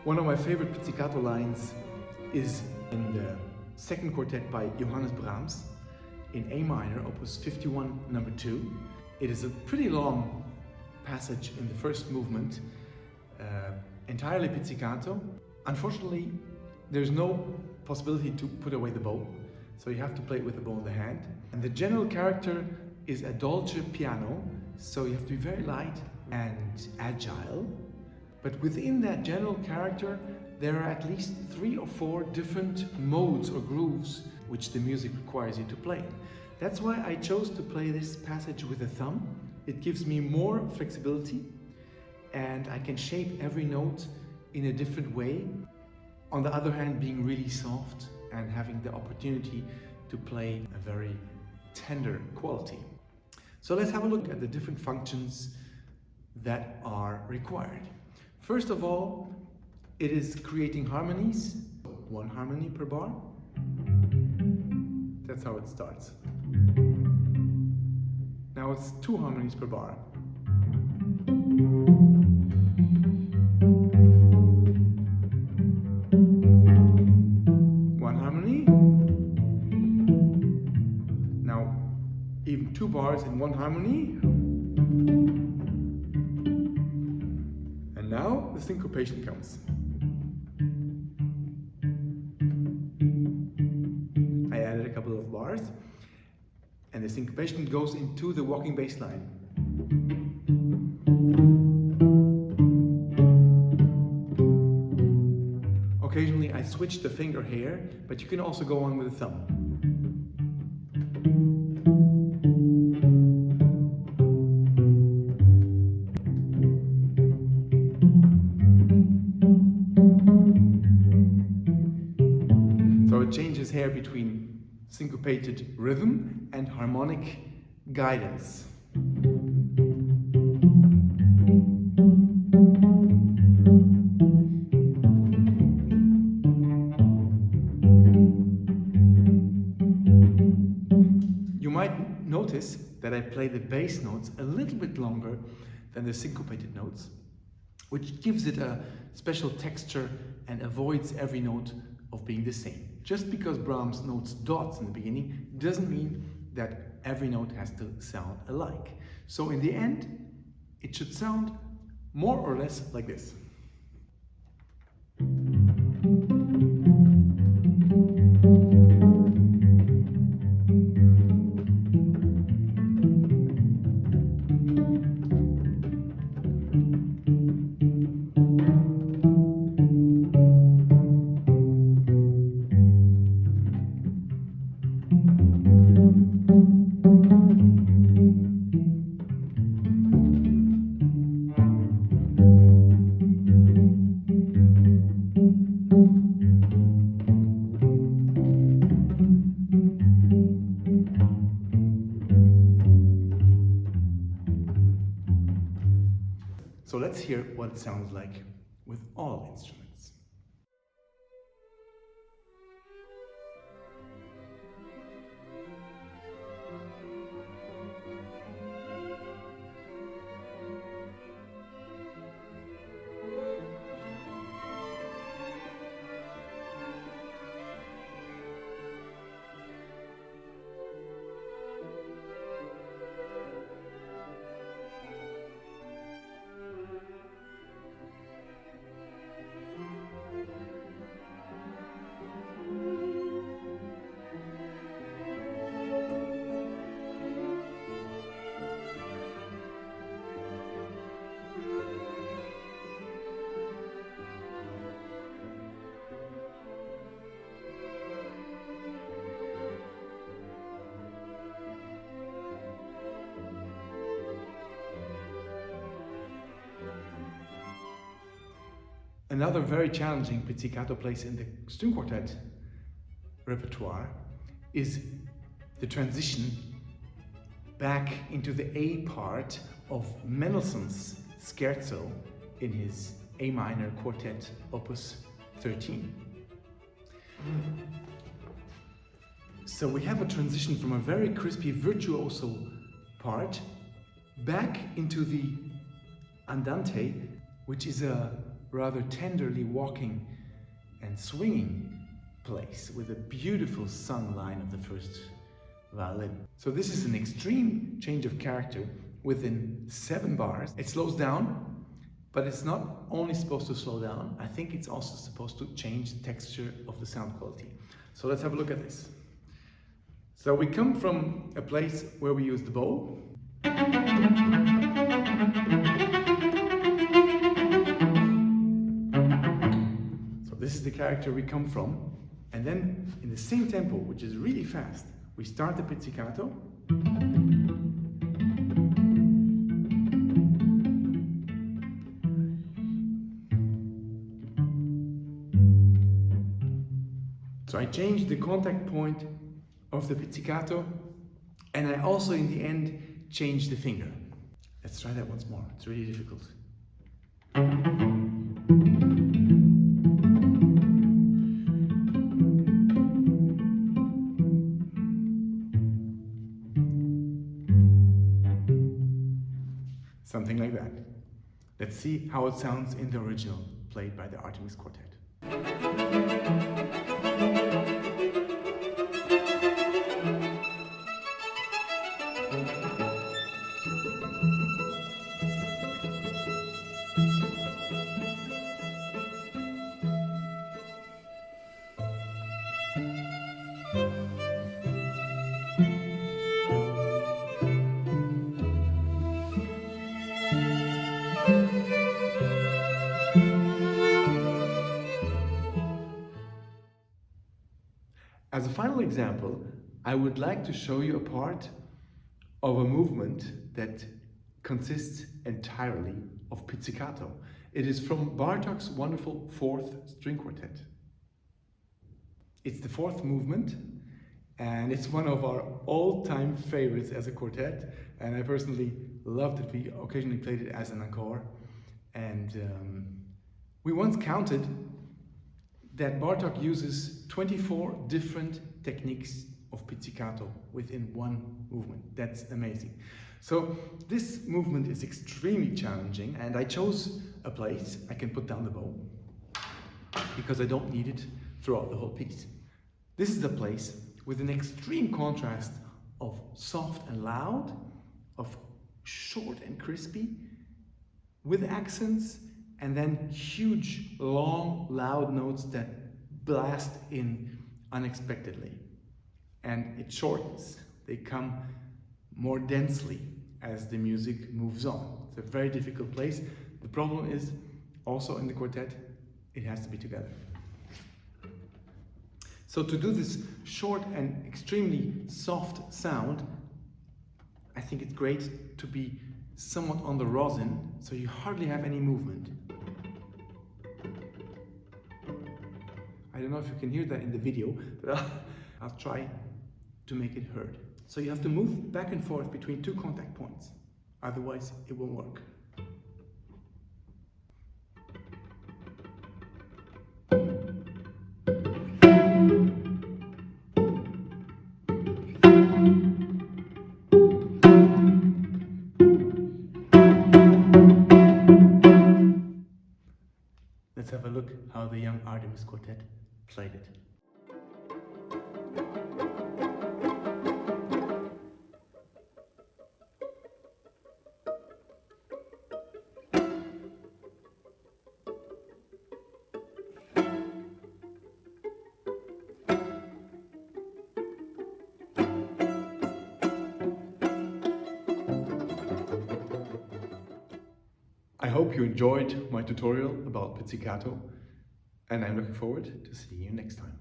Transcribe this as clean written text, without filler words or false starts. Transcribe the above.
One of my favorite pizzicato lines is in the second quartet by Johannes Brahms in A minor, opus 51, number 2. It is a pretty long passage in the first movement, entirely pizzicato. Unfortunately, there's no possibility to put away the bow, so you have to play it with the bow in the hand. And the general character is a dolce piano, so you have to be very light and agile. But within that general character, there are at least 3 or 4 different modes or grooves which the music requires you to play. That's why I chose to play this passage with the thumb. It gives me more flexibility and I can shape every note in a different way. On the other hand, being really soft and having the opportunity to play a very tender quality. So let's have a look at the different functions that are required. First of all, it is creating harmonies, 1 harmony per bar. That's how it starts. Now it's 2 harmonies per bar. One harmony. Now even 2 bars in 1 harmony. And now the syncopation comes. I added a couple of bars and the syncopation goes into the walking bass line. Occasionally I switch the finger here, but you can also go on with the thumb. So it changes here between syncopated rhythm and harmonic guidance. You might notice that I play the bass notes a little bit longer than the syncopated notes, which gives it a special texture and avoids every note of being the same. Just because Brahms notes dots in the beginning doesn't mean that every note has to sound alike. So in the end, it should sound more or less like this. So let's hear what it sounds like with all instruments. Another very challenging pizzicato place in the string quartet repertoire is the transition back into the A part of Mendelssohn's Scherzo in his A minor quartet, opus 13. So we have a transition from a very crispy virtuoso part back into the andante, which is a rather tenderly walking and swinging place with a beautiful sung line of the first violin. So this is an extreme change of character within 7 bars. It slows down, but it's not only supposed to slow down, I think it's also supposed to change the texture of the sound quality. So let's have a look at this. So we come from a place where we use the bow. So this is the character we come from. And then in the same tempo, which is really fast, we start the pizzicato. So I changed the contact point of the pizzicato, and I also in the end changed the finger. Let's try that once more. It's really difficult. Something like that. Let's see how it sounds in the original, played by the Artemis Quartet. As a final example, I would like to show you a part of a movement that consists entirely of pizzicato. It is from Bartok's wonderful 4th string quartet. It's the 4th movement, and it's one of our all-time favorites as a quartet, and I personally loved it. We occasionally played it as an encore, and we once counted that Bartok uses 24 different techniques of pizzicato within one movement. That's amazing. So this movement is extremely challenging, and I chose a place I can put down the bow because I don't need it throughout the whole piece. This is a place with an extreme contrast of soft and loud, of short and crispy, with accents, and then huge, long, loud notes that blast in unexpectedly. And it shortens. They come more densely as the music moves on. It's a very difficult place. The problem is, also in the quartet, it has to be together. So to do this short and extremely soft sound, I think it's great to be somewhat on the rosin, so you hardly have any movement. I don't know if you can hear that in the video, but I'll try to make it heard. So you have to move back and forth between 2 contact points, otherwise it won't work. Let's have a look how the young Artemis Quartet played it. I hope you enjoyed my tutorial about pizzicato, and I'm looking forward to seeing you next time.